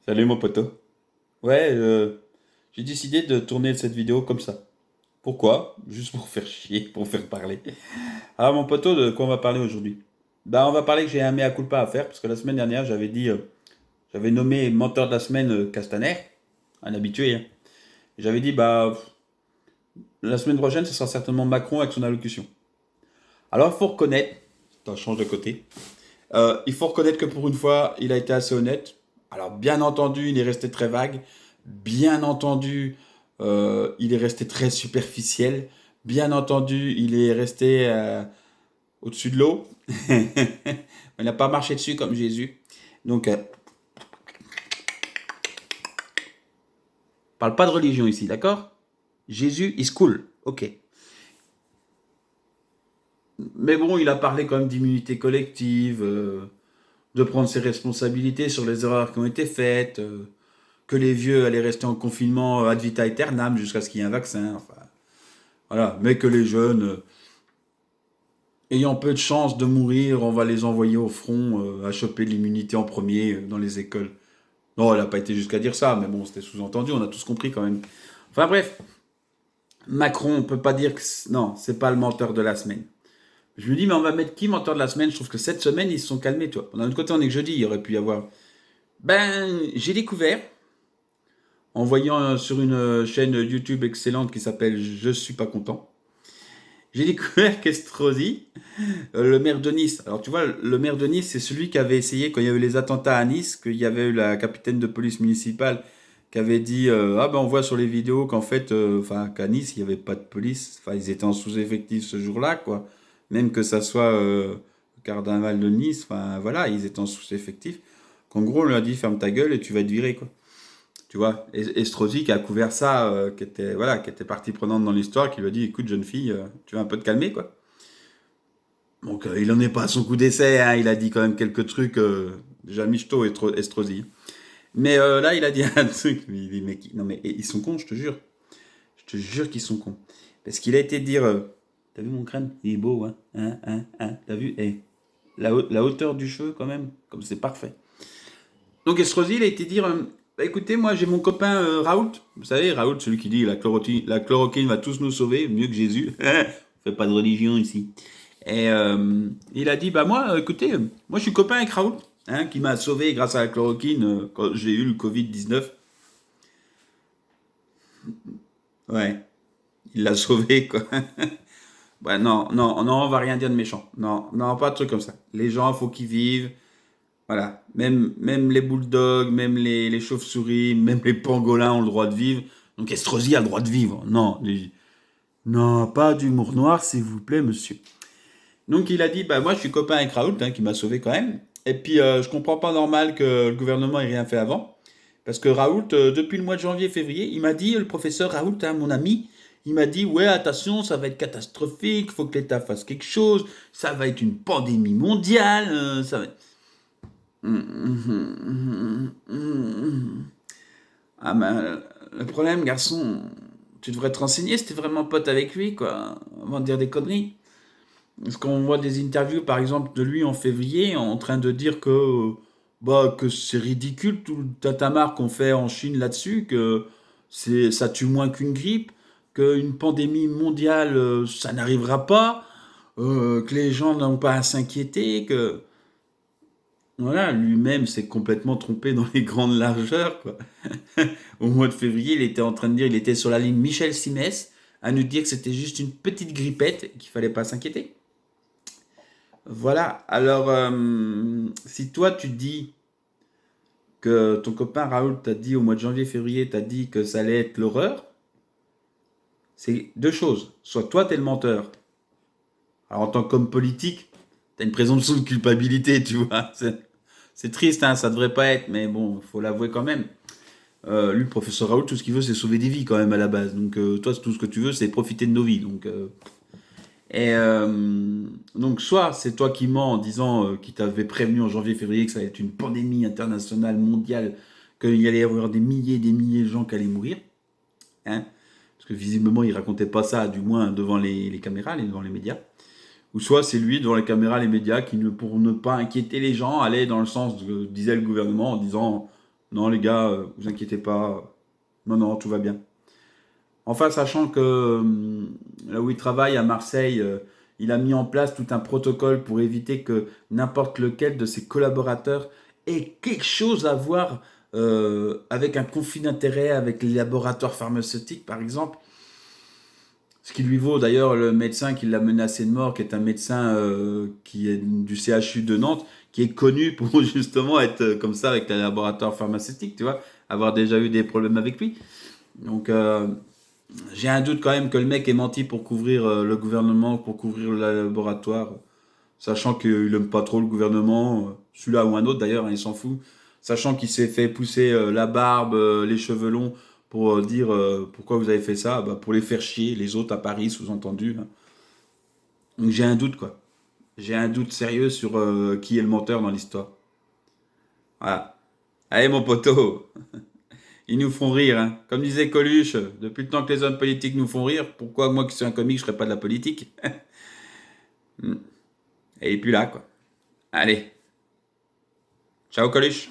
Salut mon poteau. Ouais, j'ai décidé de tourner cette vidéo comme ça. Pourquoi? Juste pour faire chier, pour faire parler. Alors mon poteau, de quoi on va parler aujourd'hui? Bah on va parler que j'ai un mea culpa à faire, parce que la semaine dernière j'avais dit, j'avais nommé menteur de la semaine Castaner, un habitué, hein. J'avais dit, la semaine prochaine ce sera certainement Macron avec son allocution. Alors il faut reconnaître, attends, je change de côté. Il faut reconnaître que pour une fois, il a été assez honnête. Alors, bien entendu, il est resté très vague. Bien entendu, il est resté très superficiel. Bien entendu, il est resté au-dessus de l'eau. Il n'a pas marché dessus comme Jésus. Donc, parle pas de religion ici, d'accord? Jésus is cool. Ok. Mais bon, il a parlé quand même d'immunité collective, de prendre ses responsabilités sur les erreurs qui ont été faites. Que les vieux allaient rester en confinement ad vita aeternam jusqu'à ce qu'il y ait un vaccin. Enfin, voilà. Mais que les jeunes, ayant peu de chances de mourir, on va les envoyer au front à choper l'immunité en premier dans les écoles. Non, elle n'a pas été jusqu'à dire ça, mais bon, c'était sous-entendu, on a tous compris quand même. Enfin bref, Macron, on peut pas dire que... Non, c'est pas le menteur de la semaine. Je me dis, mais on va mettre qui menteur de la semaine? Je trouve que cette semaine, ils se sont calmés, toi. D'un autre côté, on est que jeudi, il y aurait pu y avoir... J'ai découvert, en voyant sur une chaîne YouTube excellente qui s'appelle Je suis pas content, j'ai découvert qu'Estrosi, le maire de Nice, alors tu vois, le maire de Nice, c'est celui qui avait essayé, quand il y a eu les attentats à Nice, qu'il y avait eu la capitaine de police municipale qui avait dit ah ben on voit sur les vidéos qu'en fait, enfin qu'à Nice, il n'y avait pas de police, enfin ils étaient en sous-effectif ce jour-là, quoi. Même que ça soit le carnaval de Nice, enfin voilà, ils étaient en sous-effectif. Qu'en gros, on lui a dit ferme ta gueule et tu vas être viré, quoi. Tu vois, Estrosi qui a couvert ça, qui était partie prenante dans l'histoire, qui lui a dit, écoute, jeune fille, tu vas un peu te calmer, quoi. Donc, il en est pas à son coup d'essai, hein, il a dit quand même quelques trucs, déjà michto, Estrosi. Mais là, il a dit un truc, il dit, mais, non, mais ils sont cons, je te jure qu'ils sont cons. Parce qu'il a été dire, t'as vu mon crâne? Il est beau, t'as vu? La hauteur du cheveu, quand même, comme c'est parfait. Donc Estrosi, il a été dire, bah, écoutez, moi j'ai mon copain Raoult, vous savez, Raoult, celui qui dit la chloroquine va tous nous sauver, mieux que Jésus. On fait pas de religion ici. Et il a dit, bah moi, écoutez, moi je suis copain avec Raoult, hein, qui m'a sauvé grâce à la chloroquine quand j'ai eu le Covid-19. Ouais, il l'a sauvé, quoi. Ouais, non, non, non, on va rien dire de méchant. Non, non, pas de truc comme ça. Les gens, faut qu'ils vivent. Voilà, même les bulldogs, même les chauves-souris, même les pangolins ont le droit de vivre. Donc Estrosi a le droit de vivre. Non, non, pas d'humour noir, s'il vous plaît, monsieur. Donc il a dit, bah moi je suis copain avec Raoult, hein, qui m'a sauvé quand même. Et puis je comprends pas normal que le gouvernement ait rien fait avant. Parce que Raoult, depuis le mois de janvier-février, il m'a dit, le professeur Raoult, hein, mon ami, il m'a dit, ouais, attention, ça va être catastrophique, faut que l'État fasse quelque chose, ça va être une pandémie mondiale, ça va... Ah ben, le problème, garçon, tu devrais te renseigner si t'es vraiment pote avec lui, quoi, avant de dire des conneries. Parce qu'on voit des interviews, par exemple, de lui en février, en train de dire que c'est ridicule tout le tatamar qu'on fait en Chine là-dessus, que ça tue moins qu'une grippe, qu'une pandémie mondiale, ça n'arrivera pas, que les gens n'ont pas à s'inquiéter, que... Voilà, lui-même s'est complètement trompé dans les grandes largeurs, quoi. Au mois de février, il était en train de dire, il était sur la ligne Michel Simès, à nous dire que c'était juste une petite grippette et qu'il fallait pas s'inquiéter. Voilà, alors si toi tu dis que ton copain Raoul t'a dit au mois de janvier-février, t'a dit que ça allait être l'horreur, c'est deux choses. Soit toi t'es le menteur. Alors en tant qu'homme politique, t'as une présomption de culpabilité, tu vois. C'est triste, hein, ça devrait pas être, mais bon, faut l'avouer quand même. Lui, le professeur Raoult, tout ce qu'il veut, c'est sauver des vies quand même à la base. Donc toi, tout ce que tu veux, c'est profiter de nos vies. Donc soit c'est toi qui mens en disant qu'il t'avait prévenu en janvier-février que ça allait être une pandémie internationale, mondiale, qu'il y allait y avoir des milliers de gens qui allaient mourir. Hein, parce que visiblement, il racontait pas ça, du moins devant les caméras, devant les médias. Ou soit c'est lui, devant les caméras, les médias, qui, pour ne pas inquiéter les gens, allait dans le sens que disait le gouvernement en disant Non, les gars, vous inquiétez pas. Non, non, tout va bien. Enfin, sachant que là où il travaille, à Marseille, il a mis en place tout un protocole pour éviter que n'importe lequel de ses collaborateurs ait quelque chose à voir avec un conflit d'intérêt avec les laboratoires pharmaceutiques, par exemple. Ce qui lui vaut d'ailleurs le médecin qui l'a menacé de mort, qui est un médecin qui est du CHU de Nantes, qui est connu pour justement être comme ça avec les laboratoires pharmaceutiques, tu vois, avoir déjà eu des problèmes avec lui. Donc, j'ai un doute quand même que le mec ait menti pour couvrir le gouvernement, pour couvrir le laboratoire, sachant qu'il aime pas trop le gouvernement, celui-là ou un autre d'ailleurs, hein, il s'en fout. Sachant qu'il s'est fait pousser la barbe, les cheveux longs, pour dire pourquoi vous avez fait ça, bah, pour les faire chier, les autres à Paris, sous-entendu, hein. Donc j'ai un doute, quoi. J'ai un doute sérieux sur qui est le menteur dans l'histoire. Voilà. Allez, mon poteau, ils nous font rire, hein. Comme disait Coluche, depuis le temps que les hommes politiques nous font rire, pourquoi moi qui suis un comique, je ferais pas de la politique? Et puis là, quoi. Allez, ciao Coluche.